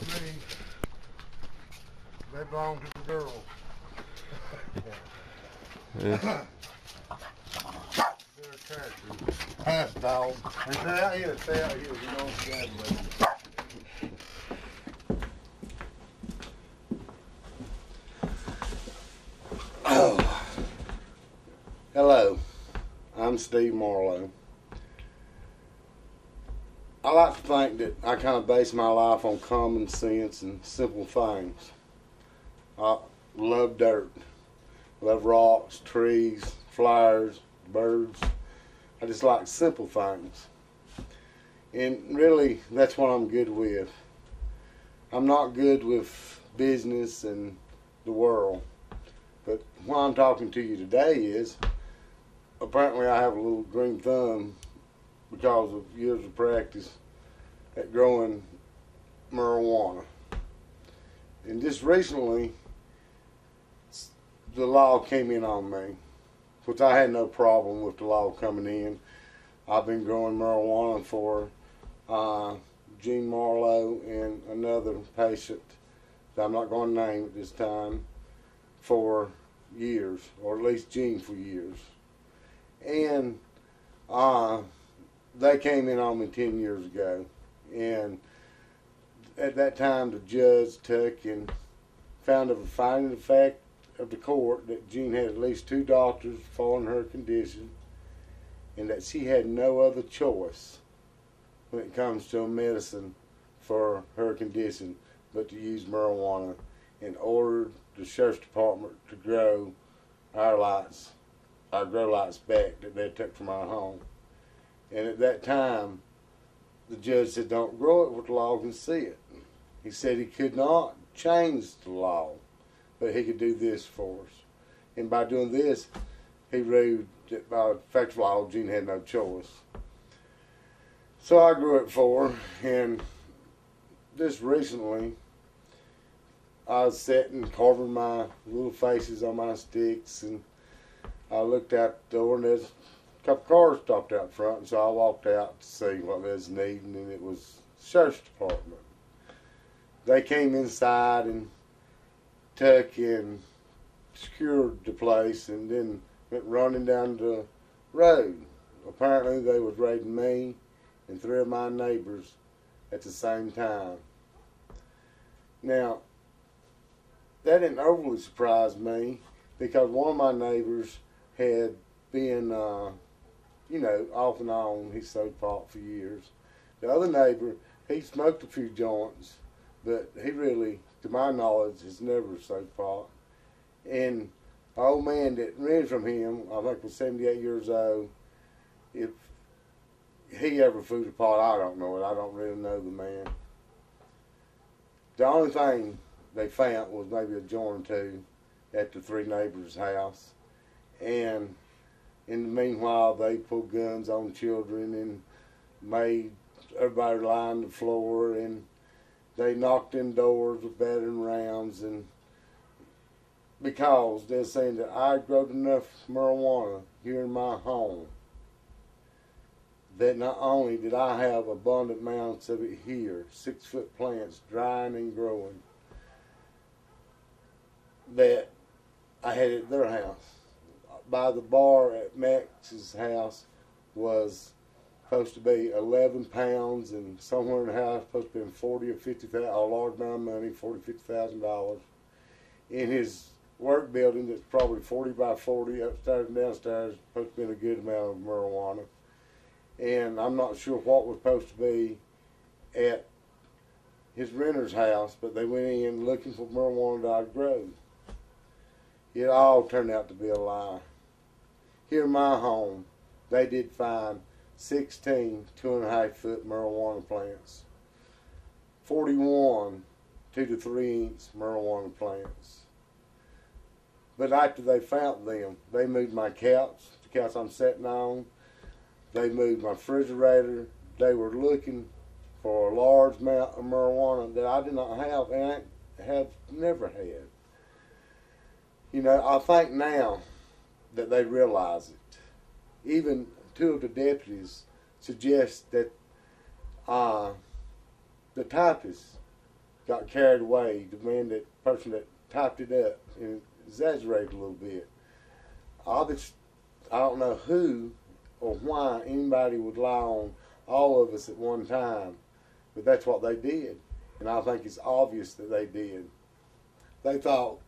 me. They belong to the girls. Yeah. They're characters. Half dog. And stay out here, stay out here. We don't graduate. Oh. Hello, I'm Steve Marlowe. I like to think that I kind of base my life on common sense and simple things. I love dirt, love rocks, trees, flowers, birds. I just like simple things. And really, that's what I'm good with. I'm not good with business and the world. But why I'm talking to you today is, apparently I have a little green thumb because of years of practice at growing marijuana. And just recently, the law came in on me, which I had no problem with the law coming in. I've been growing marijuana for Gene Marlowe and another patient that I'm not going to name at this time for years, or at least Gene for years. And they came in on me 10 years ago. And at that time, the judge took and found a finding of fact of the court that Jean had at least 2 doctors following her condition, and that she had no other choice when it comes to a medicine for her condition but to use marijuana, and ordered the sheriff's department to grow our grow lights back that they took from our home. And at that time, the judge said, don't grow it where the law can see it. He said he could not change the law, but he could do this for us. And by doing this, he ruled that by effective law, Gene had no choice. So I grew it for her, and just recently, I was sitting, carving my little faces on my sticks, and I looked out the door, and there's a couple cars stopped out front, and so I walked out to see what they was needing, and it was the sheriff's department. They came inside and took and secured the place, and then went running down the road. Apparently they was raiding me and 3 of my neighbors at the same time. Now, that didn't overly surprise me, because one of my neighbors had been, off and on. He smoked pot for years. The other neighbor, he smoked a few joints, but he really, to my knowledge, has never smoked pot. And the old man that rented from him, I think was 78 years old, if he ever food a pot, I don't know it. I don't really know the man. The only thing they found was maybe a joint or 2 at the 3 neighbors' house. And in the meanwhile, they pulled guns on children and made everybody lie on the floor, and they knocked in doors with battering rams, and because they're saying that I growed enough marijuana here in my home that not only did I have abundant amounts of it here, 6-foot plants drying and growing, that I had it at their house. By the bar at Max's house was supposed to be 11 pounds, and somewhere in the house supposed to be 40 or 50,000, a large amount of money, $40,000-$50,000. In his work building that's probably 40 by 40 upstairs and downstairs, supposed to be a good amount of marijuana. And I'm not sure what was supposed to be at his renter's house, but they went in looking for marijuana that I grew. It all turned out to be a lie. Here in my home, they did find 16 2.5-foot marijuana plants, 41 2 to 3 inch marijuana plants. But after they found them, they moved my couch, the couch I'm sitting on. They moved my refrigerator. They were looking for a large amount of marijuana that I did not have and I have never had. You know, I think now that they realize it. Even 2 of the deputies suggest that the typist got carried away. The person that typed it up and exaggerated a little bit. I don't know who or why anybody would lie on all of us at one time, but that's what they did. And I think it's obvious that they did. They thought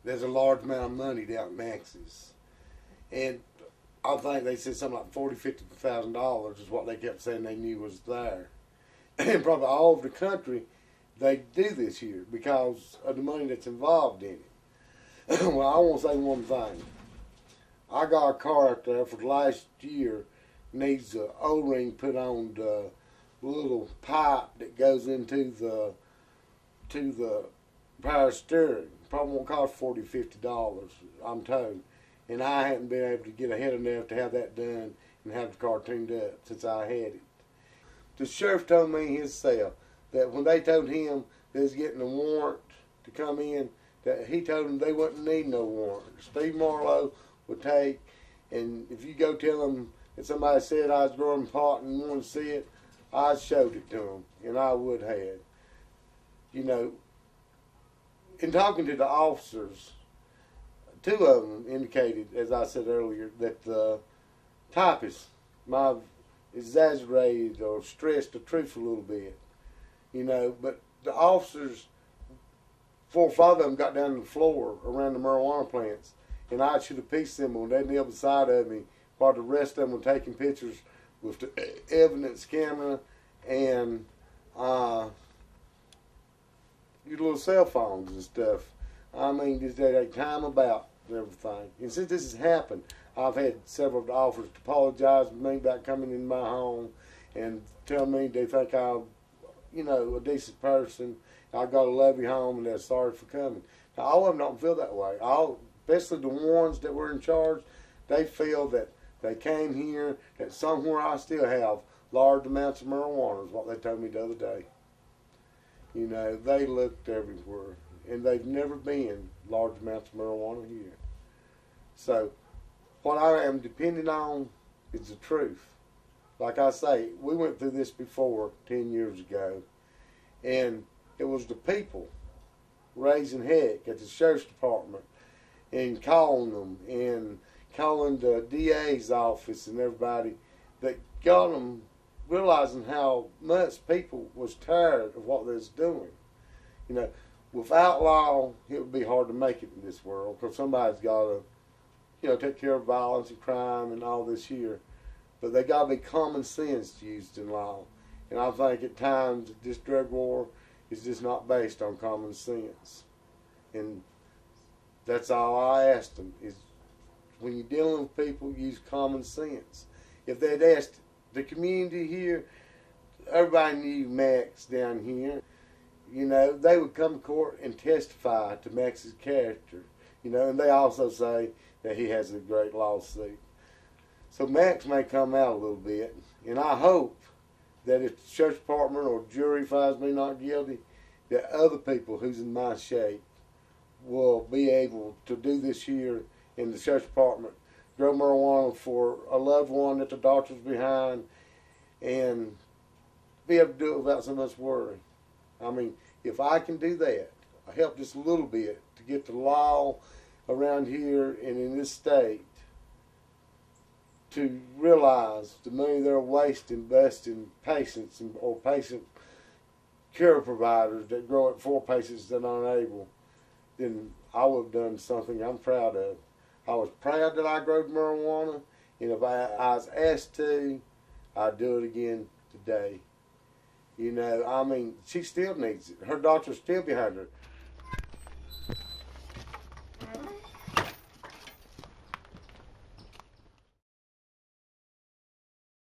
there's a large amount of money down at Max's. And I think they said something like $40,000, $50,000 is what they kept saying they knew was there. And probably all over the country, they do this here because of the money that's involved in it. Well, I want to say one thing. I got a car out there for the last year, needs an O-ring put on the little pipe that goes into the power steering. Probably won't cost $40, $50, I'm told. And I hadn't been able to get ahead enough to have that done and have the car tuned up since I had it. The sheriff told me himself that when they told him they was getting a warrant to come in, that he told them they wouldn't need no warrant. Steve Marlowe would take, and if you go tell them that somebody said I was growing pot and wanted to see it, I showed it to them, and I would have. You know, in talking to the officers, two of them indicated, as I said earlier, that the typist might have exaggerated or stressed the truth a little bit. You know, but the officers, 4 or 5 of them got down to the floor around the marijuana plants, and I should have pieced them when they knelt beside of me while the rest of them were taking pictures with the evidence camera and your little cell phones and stuff. I mean, just they take time about and everything. And since this has happened, I've had several of the officers apologize to me about coming in my home and tell me they think I'm, you know, a decent person. I got a lovely home and they're sorry for coming. Now, all of them don't feel that way. Especially the ones that were in charge, they feel that they came here, that somewhere I still have large amounts of marijuana is what they told me the other day. You know, they looked everywhere, and they've never been large amounts of marijuana here. So, what I am depending on is the truth. Like I say, we went through this before 10 years ago, and it was the people raising heck at the sheriff's department and calling them and calling the DA's office and everybody that got them realizing how much people was tired of what they was doing. You know, without law, it would be hard to make it in this world because somebody's got to, you know, take care of violence and crime and all this here. But they got to be common sense used in law. And I think at times this drug war is just not based on common sense. And that's all I asked them is when you're dealing with people, use common sense. If they'd asked the community here, everybody knew Max down here, you know, they would come to court and testify to Max's character, you know, and they also say that he has a great lawsuit. So Max may come out a little bit, and I hope that if the sheriff's department or jury finds me not guilty, that other people who's in my shape will be able to do this here in the sheriff's department, grow marijuana for a loved one that the doctor's behind, and be able to do it without so much worry. I mean, if I can do that, I help just a little bit to get the law around here and in this state to realize the money they're wasting busting patients or patient care providers that grow it for patients that aren't able, then I would have done something I'm proud of. I was proud that I grew marijuana, and if I was asked to, I'd do it again today. You know, I mean, she still needs it. Her doctor's still behind her.